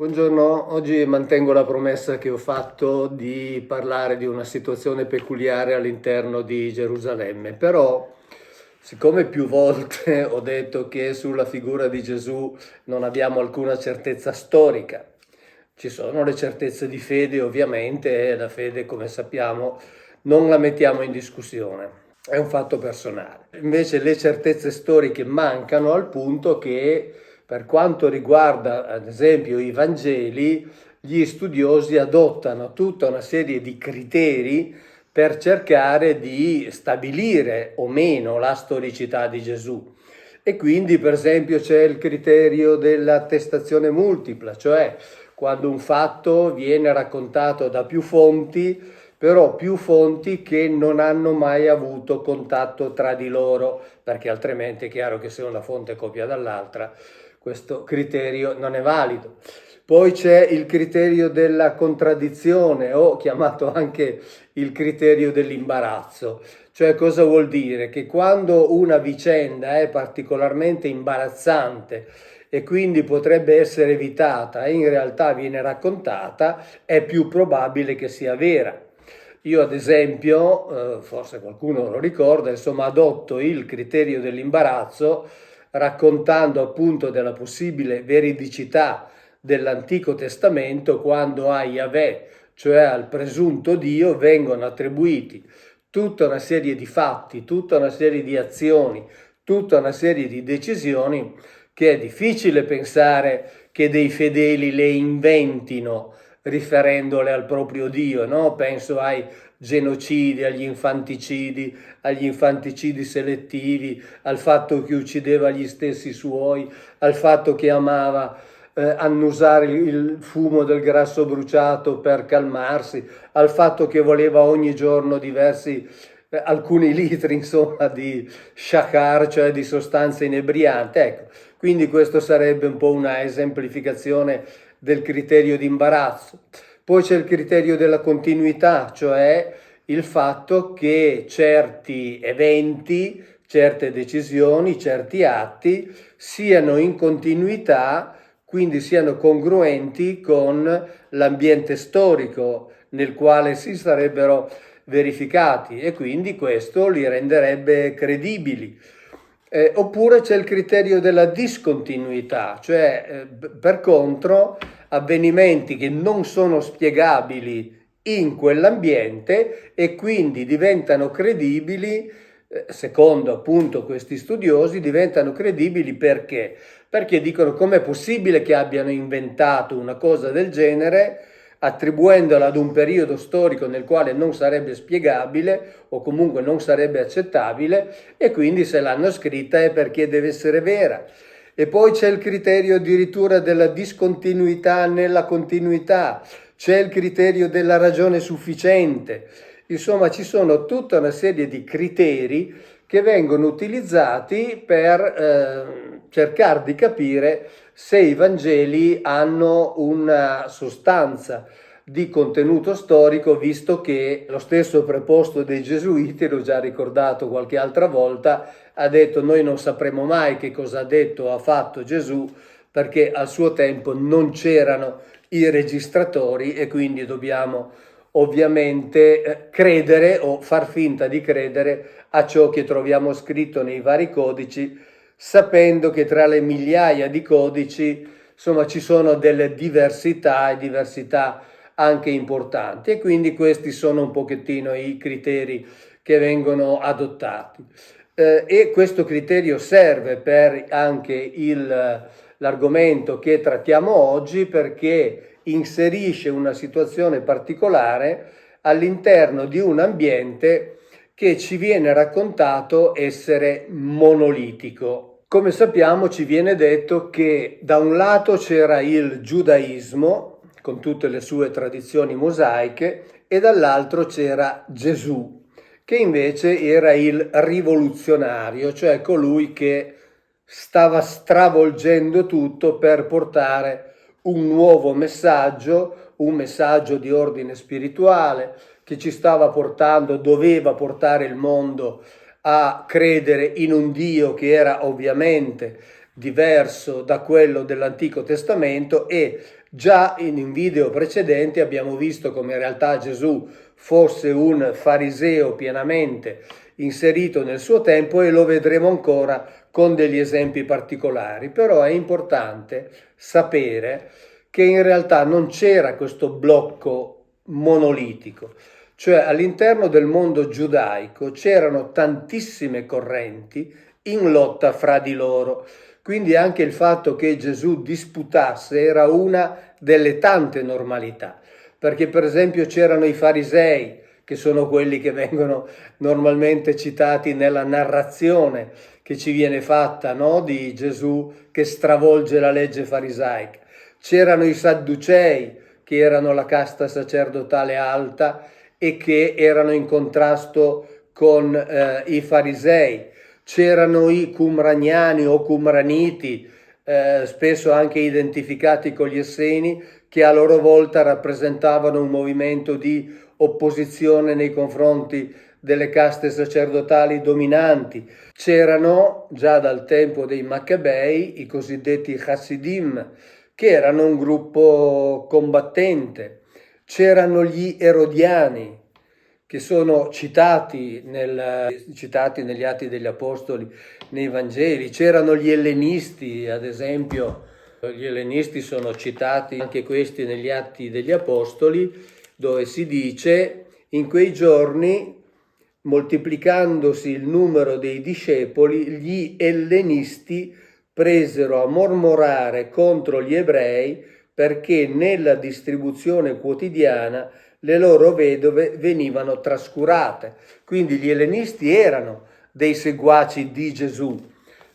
Buongiorno, oggi mantengo la promessa che ho fatto di parlare di una situazione peculiare all'interno di Gerusalemme, però siccome più volte ho detto che sulla figura di Gesù non abbiamo alcuna certezza storica, ci sono le certezze di fede ovviamente e la fede, come sappiamo, non la mettiamo in discussione, è un fatto personale. Invece le certezze storiche mancano al punto che per quanto riguarda ad esempio i Vangeli, gli studiosi adottano tutta una serie di criteri per cercare di stabilire o meno la storicità di Gesù. E quindi per esempio c'è il criterio dell'attestazione multipla, cioè quando un fatto viene raccontato da più fonti, però più fonti che non hanno mai avuto contatto tra di loro, perché altrimenti è chiaro che se una fonte copia dall'altra, questo criterio non è valido. Poi c'è il criterio della contraddizione, o chiamato anche il criterio dell'imbarazzo. Cioè cosa vuol dire? Che quando una vicenda è particolarmente imbarazzante e quindi potrebbe essere evitata e in realtà viene raccontata, è più probabile che sia vera. Io ad esempio, forse qualcuno lo ricorda, insomma adotto il criterio dell'imbarazzo raccontando appunto della possibile veridicità dell'Antico Testamento quando a Yahweh, cioè al presunto Dio, vengono attribuiti tutta una serie di fatti, tutta una serie di azioni, tutta una serie di decisioni che è difficile pensare che dei fedeli le inventino riferendole al proprio Dio, no? Penso ai genocidi, agli infanticidi selettivi, al fatto che uccideva gli stessi suoi, al fatto che amava annusare il fumo del grasso bruciato per calmarsi, al fatto che voleva ogni giorno alcuni litri insomma di shakar, cioè di sostanza inebriante. Ecco, quindi questo sarebbe un po' una esemplificazione del criterio di imbarazzo. Poi c'è il criterio della continuità, cioè il fatto che certi eventi, certe decisioni, certi atti siano in continuità, quindi siano congruenti con l'ambiente storico nel quale si sarebbero verificati e quindi questo li renderebbe credibili. Oppure c'è il criterio della discontinuità, cioè per contro avvenimenti che non sono spiegabili in quell'ambiente e quindi diventano credibili, secondo appunto questi studiosi, diventano credibili perché? Perché dicono com'è possibile che abbiano inventato una cosa del genere attribuendola ad un periodo storico nel quale non sarebbe spiegabile o comunque non sarebbe accettabile e quindi se l'hanno scritta è perché deve essere vera. E poi c'è il criterio addirittura della discontinuità nella continuità, c'è il criterio della ragione sufficiente. Insomma, ci sono tutta una serie di criteri che vengono utilizzati per cercare di capire se i Vangeli hanno una sostanza di contenuto storico, visto che lo stesso preposto dei Gesuiti, l'ho già ricordato qualche altra volta, ha detto noi non sapremo mai che cosa ha detto o ha fatto Gesù perché al suo tempo non c'erano i registratori e quindi dobbiamo ovviamente credere o far finta di credere a ciò che troviamo scritto nei vari codici, sapendo che tra le migliaia di codici insomma ci sono delle diversità e diversità anche importanti e quindi questi sono un pochettino i criteri che vengono adottati. E questo criterio serve per anche l'argomento che trattiamo oggi perché inserisce una situazione particolare all'interno di un ambiente che ci viene raccontato essere monolitico. Come sappiamo ci viene detto che da un lato c'era il giudaismo con tutte le sue tradizioni mosaiche e dall'altro c'era Gesù che invece era il rivoluzionario, cioè colui che stava stravolgendo tutto per portare un nuovo messaggio, un messaggio di ordine spirituale che ci stava portando, doveva portare il mondo a credere in un Dio che era ovviamente diverso da quello dell'Antico Testamento e Già in un video precedente abbiamo visto come in realtà Gesù fosse un fariseo pienamente inserito nel suo tempo, e lo vedremo ancora con degli esempi particolari. Però è importante sapere che in realtà non c'era questo blocco monolitico, cioè all'interno del mondo giudaico c'erano tantissime correnti in lotta fra di loro. Quindi anche il fatto che Gesù disputasse era una delle tante normalità, perché per esempio c'erano i farisei, che sono quelli che vengono normalmente citati nella narrazione che ci viene fatta, no? Di Gesù che stravolge la legge farisaica. C'erano i sadducei, che erano la casta sacerdotale alta e che erano in contrasto con i farisei. C'erano i qumraniani o qumraniti, spesso anche identificati con gli Esseni, che a loro volta rappresentavano un movimento di opposizione nei confronti delle caste sacerdotali dominanti. C'erano già dal tempo dei Maccabei i cosiddetti Hasidim, che erano un gruppo combattente. C'erano gli Erodiani, che sono citati negli Atti degli Apostoli, nei Vangeli. C'erano gli ellenisti, ad esempio. Gli ellenisti sono citati anche questi negli Atti degli Apostoli, dove si dice: in quei giorni, moltiplicandosi il numero dei discepoli, gli ellenisti presero a mormorare contro gli ebrei perché nella distribuzione quotidiana le loro vedove venivano trascurate. Quindi gli ellenisti erano dei seguaci di Gesù,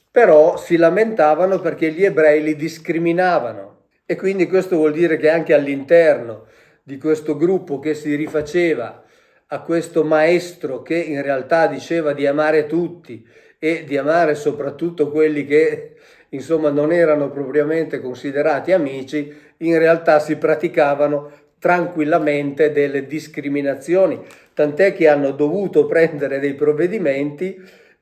però si lamentavano perché gli ebrei li discriminavano. E quindi questo vuol dire che anche all'interno di questo gruppo che si rifaceva a questo maestro, che in realtà diceva di amare tutti e di amare soprattutto quelli che insomma non erano propriamente considerati amici, in realtà si praticavano tranquillamente delle discriminazioni, tant'è che hanno dovuto prendere dei provvedimenti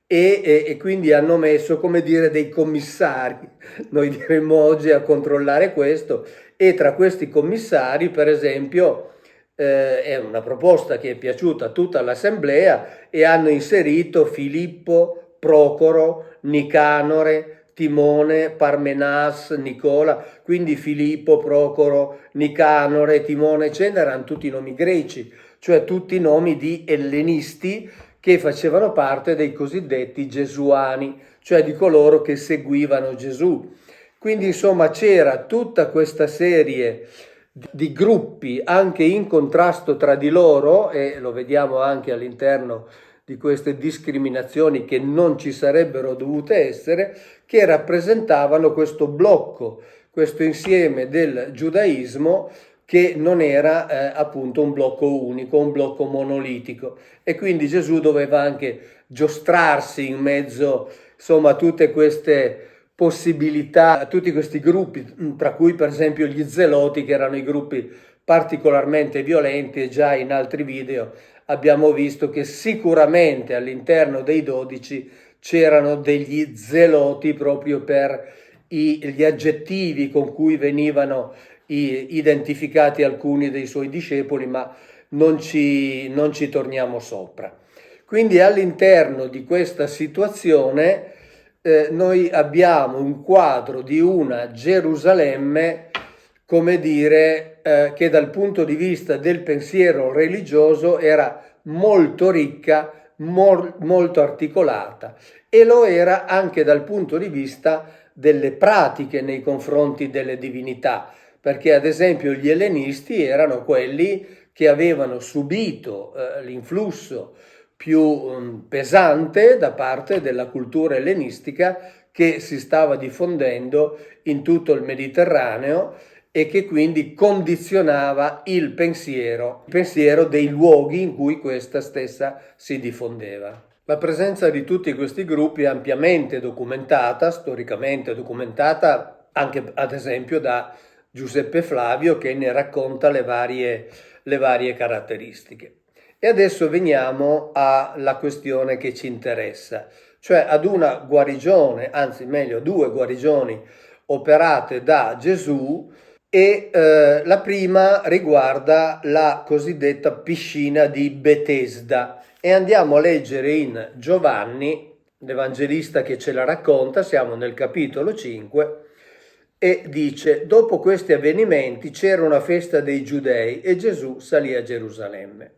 e quindi hanno messo, come dire, dei commissari, noi diremmo oggi, a controllare questo. E tra questi commissari, per esempio, è una proposta che è piaciuta a tutta l'assemblea, e hanno inserito Filippo, Procoro, Nicanore, Timone, Parmenas, Nicola. Quindi Filippo, Procoro, Nicanore, Timone, eccetera, erano tutti nomi greci, cioè tutti nomi di ellenisti che facevano parte dei cosiddetti gesuani, cioè di coloro che seguivano Gesù. Quindi insomma c'era tutta questa serie di gruppi anche in contrasto tra di loro, e lo vediamo anche all'interno di queste discriminazioni che non ci sarebbero dovute essere, che rappresentavano questo blocco, questo insieme del giudaismo, che non era appunto un blocco unico, un blocco monolitico. E quindi Gesù doveva anche giostrarsi in mezzo, insomma, a tutte queste possibilità, a tutti questi gruppi, tra cui per esempio gli zeloti, che erano i gruppi particolarmente violenti, e già in altri video abbiamo visto che sicuramente all'interno dei 12 c'erano degli zeloti proprio per gli aggettivi con cui venivano identificati alcuni dei suoi discepoli, ma non ci torniamo sopra. Quindi all'interno di questa situazione noi abbiamo un quadro di una Gerusalemme, come dire, che dal punto di vista del pensiero religioso era molto ricca, molto articolata, e lo era anche dal punto di vista delle pratiche nei confronti delle divinità, perché ad esempio gli ellenisti erano quelli che avevano subito l'influsso più pesante da parte della cultura ellenistica che si stava diffondendo in tutto il Mediterraneo, e che quindi condizionava il pensiero dei luoghi in cui questa stessa si diffondeva. La presenza di tutti questi gruppi è ampiamente documentata, storicamente documentata, anche ad esempio da Giuseppe Flavio, che ne racconta le varie caratteristiche. E adesso veniamo alla questione che ci interessa, cioè ad una guarigione, anzi meglio 2 guarigioni operate da Gesù, e la prima riguarda la cosiddetta piscina di Betesda e andiamo a leggere in Giovanni, l'Evangelista che ce la racconta, siamo nel capitolo 5 e dice: dopo questi avvenimenti c'era una festa dei Giudei e Gesù salì a Gerusalemme.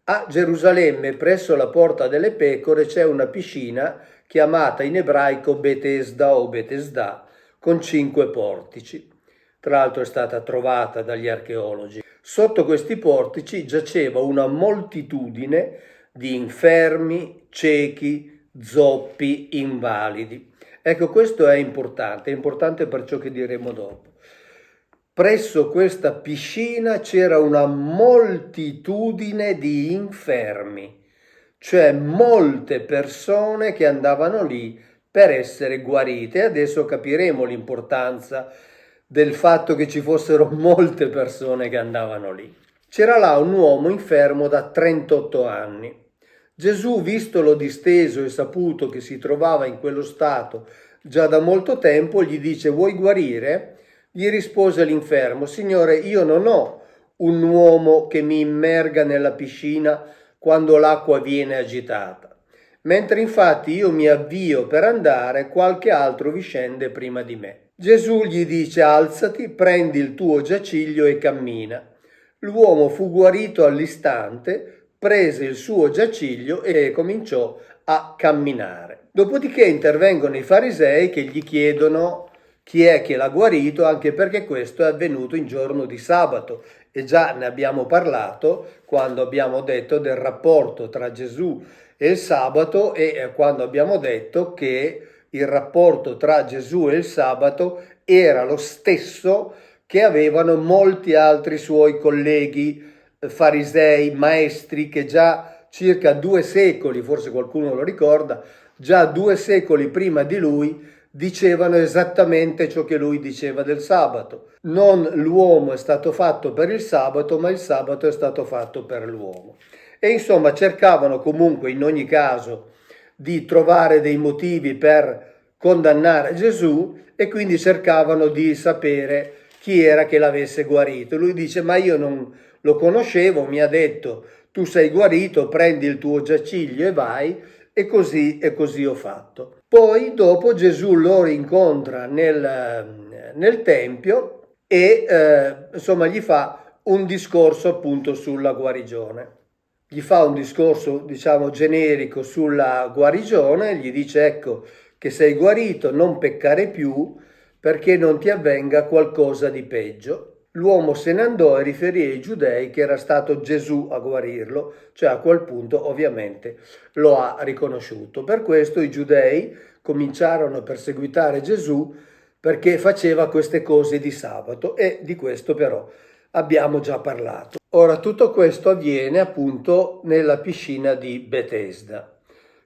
A Gerusalemme, presso la Porta delle Pecore, c'è una piscina chiamata in ebraico Betesda o Betesda, con 5 portici. Tra l'altro è stata trovata dagli archeologi. Sotto questi portici giaceva una moltitudine di infermi, ciechi, zoppi, invalidi. Ecco, questo è importante per ciò che diremo dopo. Presso questa piscina c'era una moltitudine di infermi, cioè molte persone che andavano lì per essere guarite. Adesso capiremo l'importanza del fatto che ci fossero molte persone che andavano lì. C'era là un uomo infermo da 38 anni. Gesù, vistolo disteso e saputo che si trovava in quello stato già da molto tempo, gli dice: vuoi guarire? Gli rispose l'infermo: Signore, io non ho un uomo che mi immerga nella piscina quando l'acqua viene agitata. Mentre infatti io mi avvio per andare, qualche altro vi scende prima di me. Gesù gli dice: alzati, prendi il tuo giaciglio e cammina. L'uomo fu guarito all'istante, prese il suo giaciglio e cominciò a camminare. Dopodiché intervengono i farisei che gli chiedono chi è che l'ha guarito, anche perché questo è avvenuto in giorno di sabato e già ne abbiamo parlato quando abbiamo detto del rapporto tra Gesù e il sabato e quando abbiamo detto che il rapporto tra Gesù e il sabato era lo stesso che avevano molti altri suoi colleghi farisei, maestri, che già circa 2 secoli, forse qualcuno lo ricorda, già 2 secoli prima di lui dicevano esattamente ciò che lui diceva del sabato. Non l'uomo è stato fatto per il sabato, ma il sabato è stato fatto per l'uomo. E insomma cercavano comunque in ogni caso di trovare dei motivi per condannare Gesù e quindi cercavano di sapere chi era che l'avesse guarito. Lui dice: ma io non lo conoscevo, mi ha detto tu sei guarito, prendi il tuo giaciglio e vai, e così ho fatto. Poi dopo Gesù lo rincontra nel Tempio e insomma gli fa un discorso appunto sulla guarigione. Gli fa un discorso, diciamo, generico sulla guarigione, gli dice: ecco che sei guarito, non peccare più perché non ti avvenga qualcosa di peggio. L'uomo se ne andò e riferì ai giudei che era stato Gesù a guarirlo, cioè a quel punto ovviamente lo ha riconosciuto. Per questo i giudei cominciarono a perseguitare Gesù perché faceva queste cose di sabato e di questo però abbiamo già parlato. Ora tutto questo avviene appunto nella piscina di Betesda,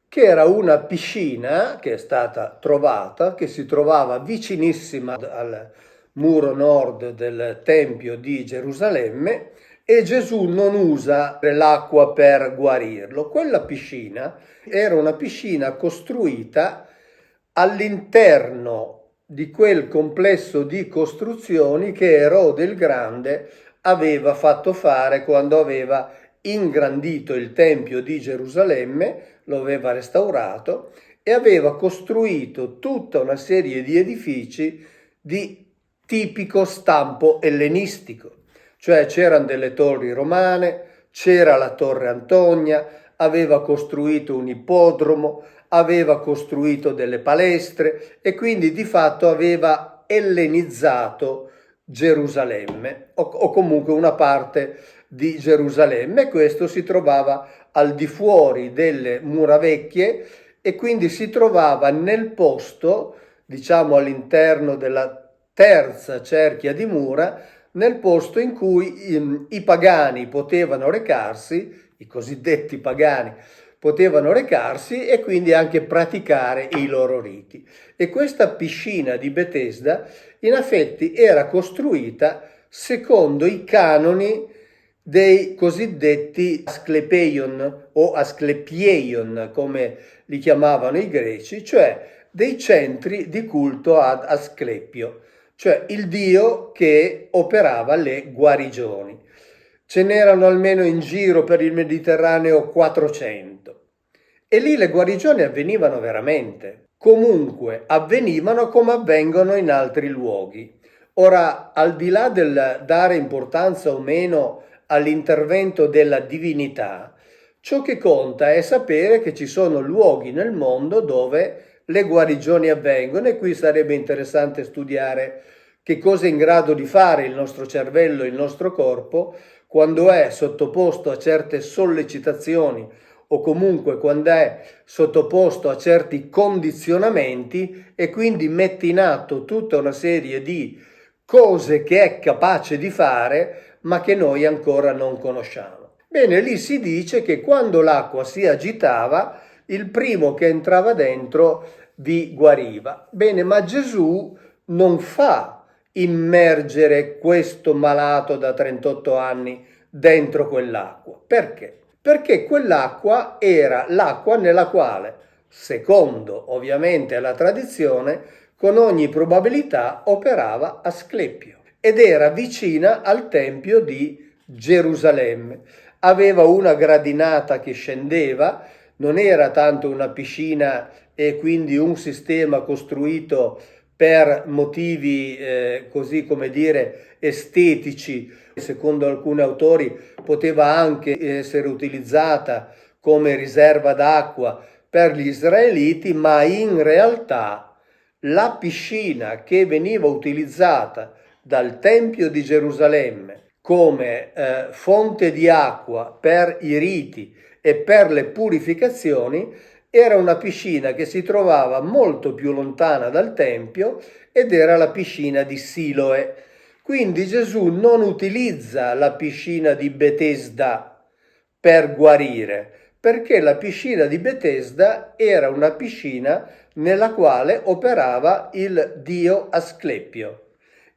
che era una piscina che è stata trovata, che si trovava vicinissima al muro nord del Tempio di Gerusalemme, e Gesù non usa l'acqua per guarirlo. Quella piscina era una piscina costruita all'interno di quel complesso di costruzioni che Erode il Grande aveva fatto fare quando aveva ingrandito il Tempio di Gerusalemme, lo aveva restaurato e aveva costruito tutta una serie di edifici di tipico stampo ellenistico, cioè c'erano delle torri romane, c'era la Torre Antonia, aveva costruito un ippodromo, aveva costruito delle palestre e quindi di fatto aveva ellenizzato Gerusalemme o comunque una parte di Gerusalemme, e questo si trovava al di fuori delle mura vecchie e quindi si trovava nel posto, diciamo all'interno della terza cerchia di mura, nel posto in cui i pagani potevano recarsi, i cosiddetti pagani potevano recarsi e quindi anche praticare i loro riti. E questa piscina di Betesda in effetti era costruita secondo i canoni dei cosiddetti Asclepeion o Asclepieion, come li chiamavano i greci, cioè dei centri di culto ad Asclepio. cioè il Dio che operava le guarigioni. Ce n'erano almeno in giro per il Mediterraneo 400 e lì le guarigioni avvenivano veramente. Comunque avvenivano come avvengono in altri luoghi. Ora, al di là del dare importanza o meno all'intervento della divinità, ciò che conta è sapere che ci sono luoghi nel mondo dove le guarigioni avvengono e qui sarebbe interessante studiare che cosa è in grado di fare il nostro cervello, il nostro corpo, quando è sottoposto a certe sollecitazioni o comunque quando è sottoposto a certi condizionamenti e quindi mette in atto tutta una serie di cose che è capace di fare ma che noi ancora non conosciamo. Bene, lì si dice che quando l'acqua si agitava, il primo che entrava dentro vi guariva. Bene, ma Gesù non fa immergere questo malato da 38 anni dentro quell'acqua. Perché? Perché quell'acqua era l'acqua nella quale, secondo ovviamente la tradizione, con ogni probabilità operava Asclepio ed era vicina al Tempio di Gerusalemme. Aveva una gradinata che scendeva, non era tanto una piscina e quindi un sistema costruito per motivi così come dire estetici. Secondo alcuni autori poteva anche essere utilizzata come riserva d'acqua per gli israeliti, ma in realtà la piscina che veniva utilizzata dal Tempio di Gerusalemme come fonte di acqua per i riti e per le purificazioni era una piscina che si trovava molto più lontana dal Tempio ed era la piscina di Siloe. Quindi Gesù non utilizza la piscina di Betesda per guarire, perché la piscina di Betesda era una piscina nella quale operava il dio Asclepio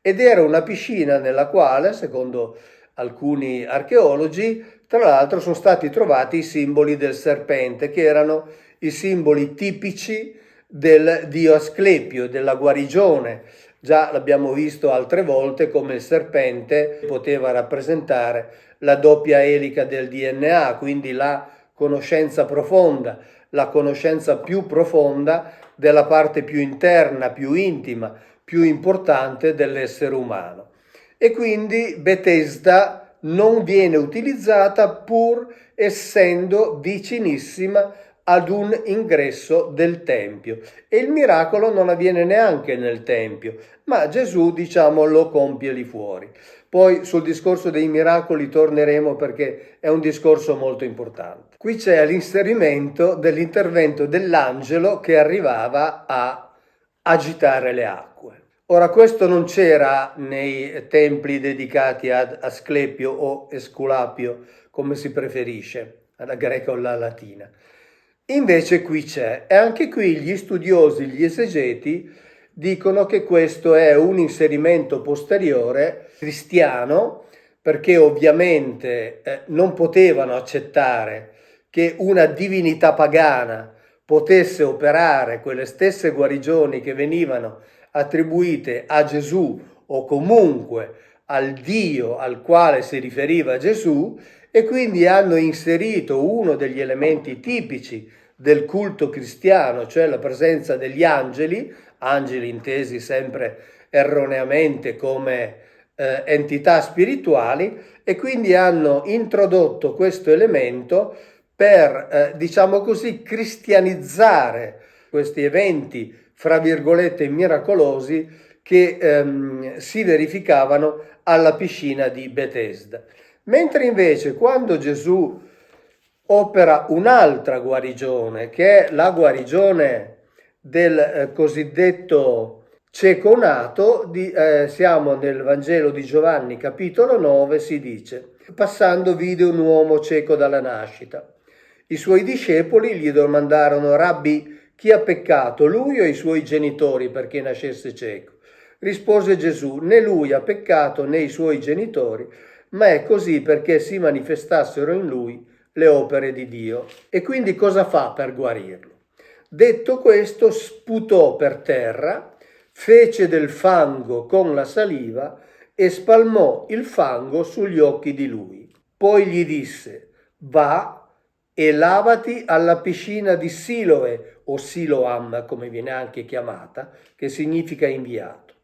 ed era una piscina nella quale, secondo alcuni archeologi, tra l'altro sono stati trovati i simboli del serpente, che erano i simboli tipici del dio Asclepio, della guarigione. Già l'abbiamo visto altre volte come il serpente poteva rappresentare la doppia elica del DNA, quindi la conoscenza profonda, la conoscenza più profonda della parte più interna, più intima, più importante dell'essere umano. E quindi Betesda non viene utilizzata pur essendo vicinissima ad un ingresso del Tempio e il miracolo non avviene neanche nel Tempio, ma Gesù, diciamo, lo compie lì fuori. Poi sul discorso dei miracoli torneremo perché è un discorso molto importante. Qui c'è l'inserimento dell'intervento dell'angelo che arrivava a agitare le acque. Ora, questo non c'era nei templi dedicati ad Asclepio o Esculapio, come si preferisce, alla greca o alla latina. Invece qui c'è, e anche qui gli studiosi, gli esegeti, dicono che questo è un inserimento posteriore cristiano, perché ovviamente non potevano accettare che una divinità pagana potesse operare quelle stesse guarigioni che venivano attribuite a Gesù o comunque al Dio al quale si riferiva Gesù, e quindi hanno inserito uno degli elementi tipici del culto cristiano, cioè la presenza degli angeli, angeli intesi sempre erroneamente come entità spirituali, e quindi hanno introdotto questo elemento per, diciamo così, cristianizzare questi eventi, fra virgolette, miracolosi che si verificavano alla piscina di Betesda. Mentre invece quando Gesù opera un'altra guarigione, che è la guarigione del cosiddetto cieco nato, siamo nel Vangelo di Giovanni, capitolo 9, si dice: passando vide un uomo cieco dalla nascita. I suoi discepoli gli domandarono: Rabbi, chi ha peccato, lui o i suoi genitori, perché nascesse cieco? Rispose Gesù: né lui ha peccato né i suoi genitori, ma è così perché si manifestassero in lui le opere di Dio. E quindi cosa fa per guarirlo? Detto questo, sputò per terra, fece del fango con la saliva e spalmò il fango sugli occhi di lui. Poi gli disse: va e lavati alla piscina di Siloe, o Siloam come viene anche chiamata, che significa inviato.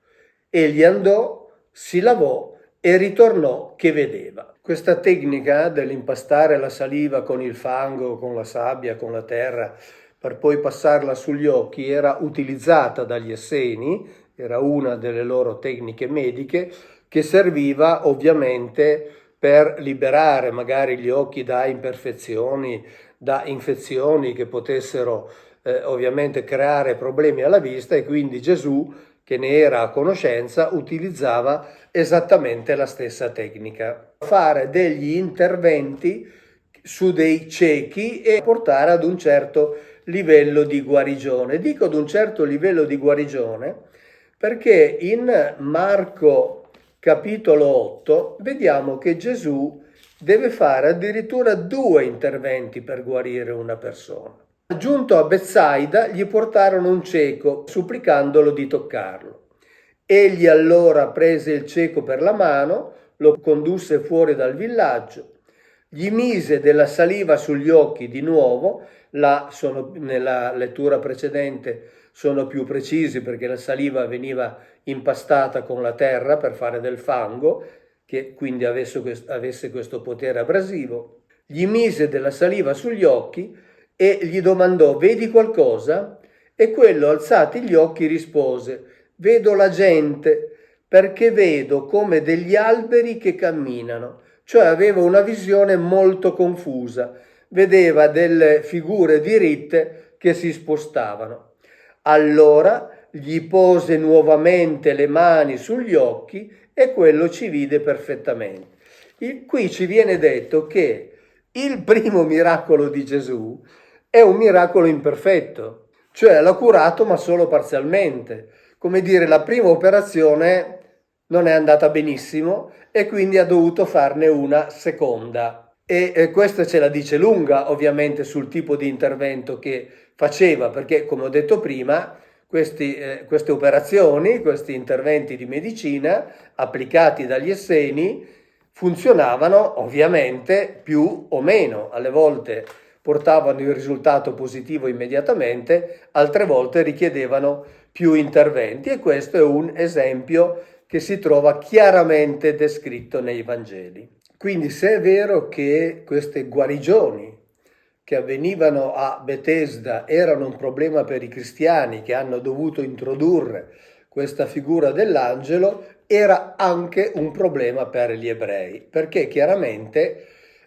Egli andò, si lavò e ritornò che vedeva. Questa tecnica dell'impastare la saliva con il fango, con la sabbia, con la terra, per poi passarla sugli occhi, era utilizzata dagli Esseni, era una delle loro tecniche mediche, che serviva ovviamente per liberare magari gli occhi da imperfezioni, da infezioni che potessero ovviamente creare problemi alla vista, e quindi Gesù, che ne era a conoscenza, utilizzava esattamente la stessa tecnica. Fare degli interventi su dei ciechi e portare ad un certo livello di guarigione. Dico ad un certo livello di guarigione perché in Marco capitolo 8 vediamo che Gesù deve fare addirittura 2 interventi per guarire una persona. Giunto a Betsaida gli portarono un cieco, supplicandolo di toccarlo. Egli allora prese il cieco per la mano, lo condusse fuori dal villaggio, gli mise della saliva sugli occhi di nuovo. Nella lettura precedente sono più precisi perché la saliva veniva impastata con la terra per fare del fango, che quindi avesse questo potere abrasivo. Gli mise della saliva sugli occhi e gli domandò: vedi qualcosa? E quello, alzati gli occhi, rispose: vedo la gente, perché vedo come degli alberi che camminano. Cioè aveva una visione molto confusa, vedeva delle figure diritte che si spostavano. Allora gli pose nuovamente le mani sugli occhi e quello ci vide perfettamente. Qui ci viene detto che il primo miracolo di Gesù è un miracolo imperfetto, cioè l'ha curato ma solo parzialmente. Come dire, la prima operazione non è andata benissimo e quindi ha dovuto farne una seconda. E questo ce la dice lunga ovviamente sul tipo di intervento che faceva, perché come ho detto prima, queste operazioni, questi interventi di medicina applicati dagli Esseni funzionavano ovviamente più o meno. Alle volte portavano il risultato positivo immediatamente, altre volte richiedevano più interventi, e questo è un esempio che si trova chiaramente descritto nei Vangeli. Quindi se è vero che queste guarigioni che avvenivano a Betesda erano un problema per i cristiani, che hanno dovuto introdurre questa figura dell'angelo, era anche un problema per gli ebrei, perché chiaramente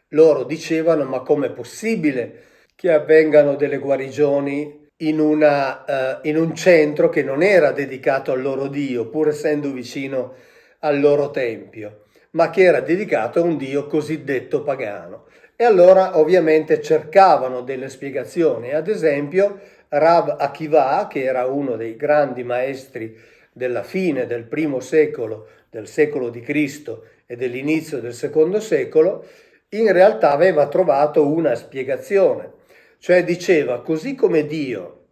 loro dicevano: ma com'è possibile che avvengano delle guarigioni in un centro che non era dedicato al loro Dio, pur essendo vicino al loro tempio, ma che era dedicato a un Dio cosiddetto pagano? E allora ovviamente cercavano delle spiegazioni. Ad esempio Rav Akiva, che era uno dei grandi maestri della fine del primo secolo, del secolo di Cristo e dell'inizio del secondo secolo, in realtà aveva trovato una spiegazione. Cioè diceva: così come Dio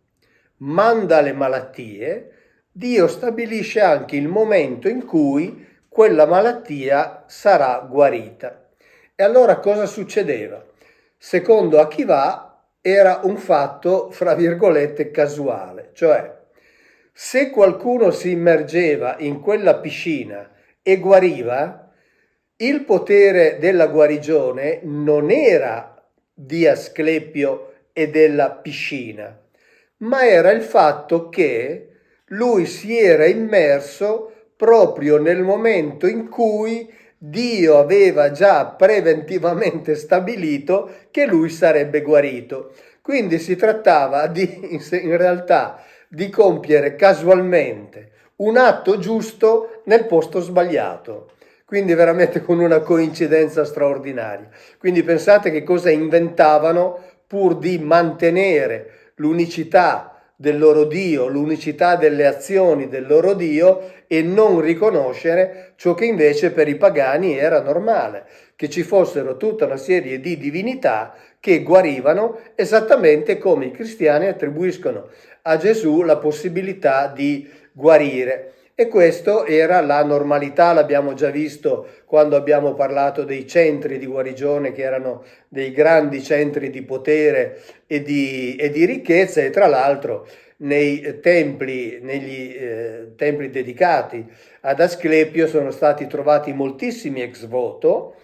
manda le malattie, Dio stabilisce anche il momento in cui quella malattia sarà guarita. E allora cosa succedeva? Secondo Akiva era un fatto, fra virgolette, casuale, cioè se qualcuno si immergeva in quella piscina e guariva, il potere della guarigione non era di Asclepio e della piscina, ma era il fatto che lui si era immerso proprio nel momento in cui Dio aveva già preventivamente stabilito che lui sarebbe guarito. Quindi si trattava in realtà di compiere casualmente un atto giusto nel posto sbagliato. Quindi veramente con una coincidenza straordinaria. Quindi pensate che cosa inventavano pur di mantenere l'unicità del loro Dio, l'unicità delle azioni del loro Dio, e non riconoscere ciò che invece per i pagani era normale, che ci fossero tutta una serie di divinità che guarivano, esattamente come i cristiani attribuiscono a Gesù la possibilità di guarire. E questo era la normalità, l'abbiamo già visto quando abbiamo parlato dei centri di guarigione, che erano dei grandi centri di potere e di ricchezza, e tra l'altro negli templi dedicati ad Asclepio sono stati trovati moltissimi ex voto,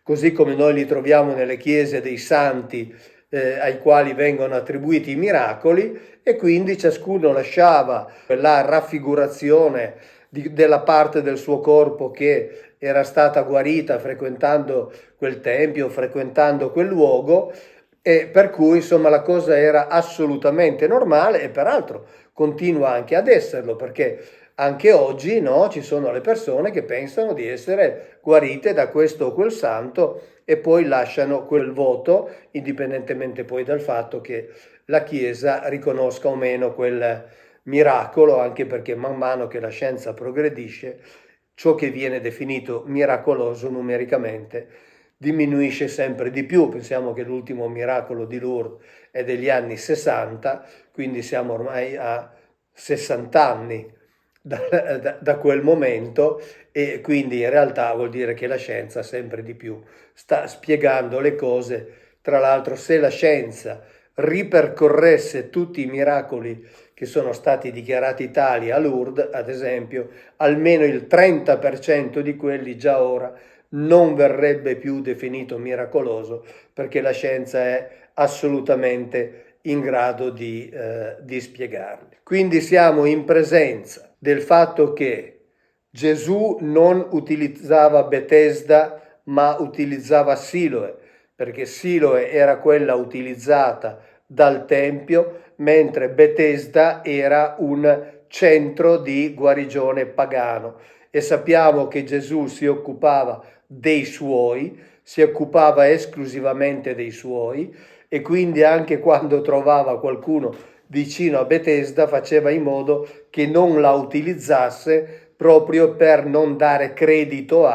così come noi li troviamo nelle chiese dei santi ai quali vengono attribuiti i miracoli, e quindi ciascuno lasciava la raffigurazione della parte del suo corpo che era stata guarita frequentando quel tempio, frequentando quel luogo, e per cui insomma la cosa era assolutamente normale, e peraltro continua anche ad esserlo, perché anche oggi, no, ci sono le persone che pensano di essere guarite da questo o quel santo e poi lasciano quel voto, indipendentemente poi dal fatto che la Chiesa riconosca o meno quel miracolo, anche perché man mano che la scienza progredisce, ciò che viene definito miracoloso numericamente diminuisce sempre di più. Pensiamo che l'ultimo miracolo di Lourdes è degli anni 60, quindi siamo ormai a 60 anni da quel momento, e quindi in realtà vuol dire che la scienza sempre di più sta spiegando le cose. Tra l'altro, se la scienza ripercorresse tutti i miracoli che sono stati dichiarati tali a Lourdes, ad esempio, almeno il 30% di quelli già ora non verrebbe più definito miracoloso, perché la scienza è assolutamente in grado di spiegarli. Quindi siamo in presenza del fatto che Gesù non utilizzava Betesda, ma utilizzava Siloe, perché Siloe era quella utilizzata dal Tempio, mentre Betesda era un centro di guarigione pagano. E sappiamo che Gesù si occupava dei suoi, si occupava esclusivamente dei suoi, e quindi anche quando trovava qualcuno vicino a Betesda faceva in modo che non la utilizzasse, proprio per non dare credito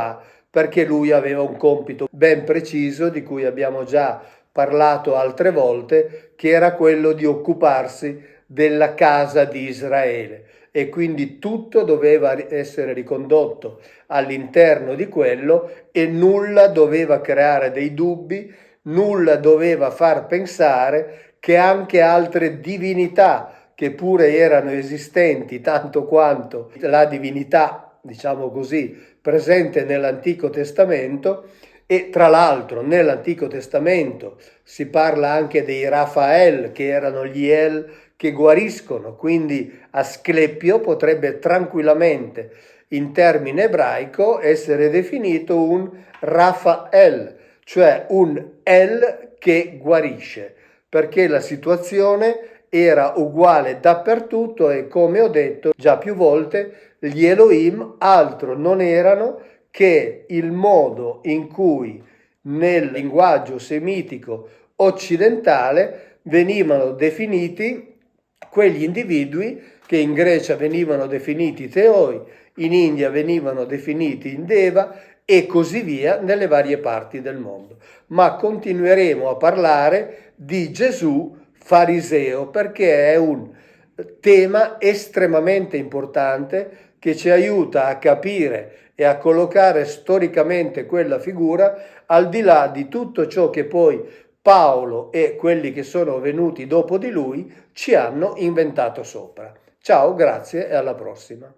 perché lui aveva un compito ben preciso di cui abbiamo già parlato altre volte, che era quello di occuparsi della casa di Israele, e quindi tutto doveva essere ricondotto all'interno di quello, e nulla doveva creare dei dubbi, nulla doveva far pensare che anche altre divinità, che pure erano esistenti tanto quanto la divinità, diciamo così, presente nell'Antico Testamento. E tra l'altro nell'Antico Testamento si parla anche dei Rafael, che erano gli El che guariscono, quindi Asclepio potrebbe tranquillamente in termine ebraico essere definito un Rafael, cioè un El che guarisce, perché la situazione era uguale dappertutto, e come ho detto già più volte, gli Elohim altro non erano che il modo in cui nel linguaggio semitico occidentale venivano definiti quegli individui che in Grecia venivano definiti Theoi, in India venivano definiti Indeva, e così via nelle varie parti del mondo. Ma continueremo a parlare di Gesù fariseo, perché è un tema estremamente importante che ci aiuta a capire e a collocare storicamente quella figura, al di là di tutto ciò che poi Paolo e quelli che sono venuti dopo di lui ci hanno inventato sopra. Ciao, grazie e alla prossima.